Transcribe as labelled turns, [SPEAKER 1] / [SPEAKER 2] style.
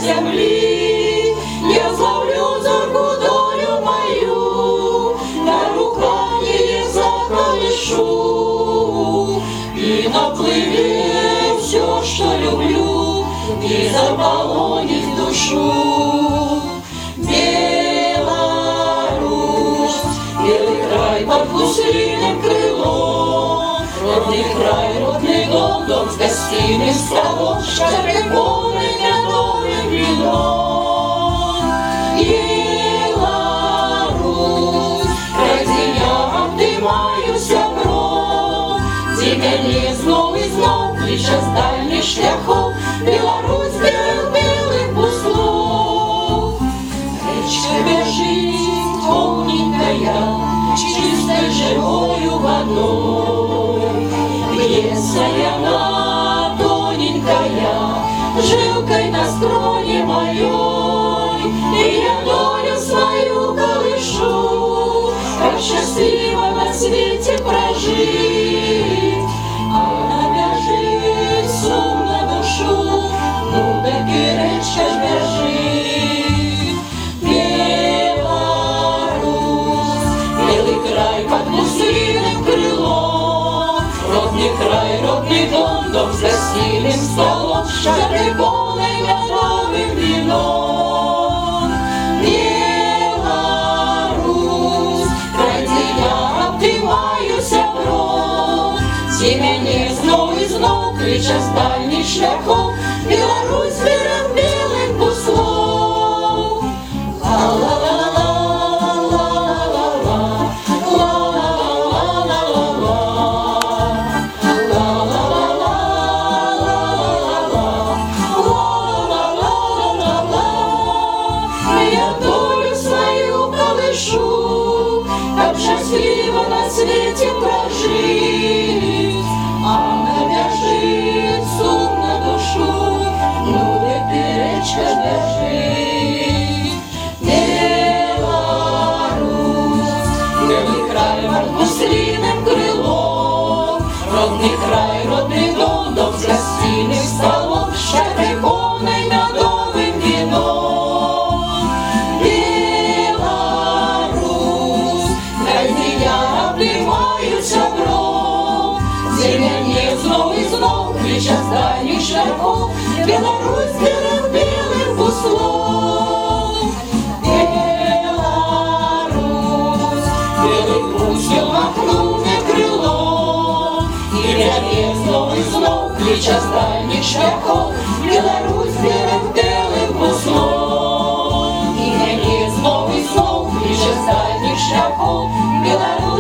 [SPEAKER 1] землі, я зловлю зорку долю мою, на руках її заколишу, і напливе все, що люблю, і заполонить душу. Беларусь, белый край под гусиным крылом, родный край, родный дом, дом с гостиным столом, шары полный медовым вином. Беларусь, край, где я обнимаюся бром, где мяне знов и знов клича з дальніх шляхов, Беларусь белых буслов. Речка бежит полненькая, чистой живою водой, бьется она тоненькая, жилкой на скроне моей, и я долю свою колышу, как счастливо на свете прожить. Она бежит сум на душу, ну да речка ж бежит. Беларусь, белый край под гусиным крылом, родный край, родный дом, дом с гостиным столом, шары полной медовым вином. Беларусь, край, где я обнимаюся бром, где мяне знов и знов клича з дальніх шляхов, Беларусь белых буслов. Я долю свою колышу, как счастливо на свете прожить. Она бежит сум на душу, ну да речка бежит. Беларусь, белый край под гусиным крылом, родный край, родный дом, дом с гостиным столом, шары полной медовым вином. Беларусь, край, где я обнимаюся бром, где мяне знов и знов клича з дальніх шляхов, Беларусь белых буслов. Беларусь, белый пустил махнул мне крылом, и мяне знов и знов клича з дальніх шляхов, Беларусь белых буслов. И мяне знов и знов клича з дальніх шляхов, Беларусь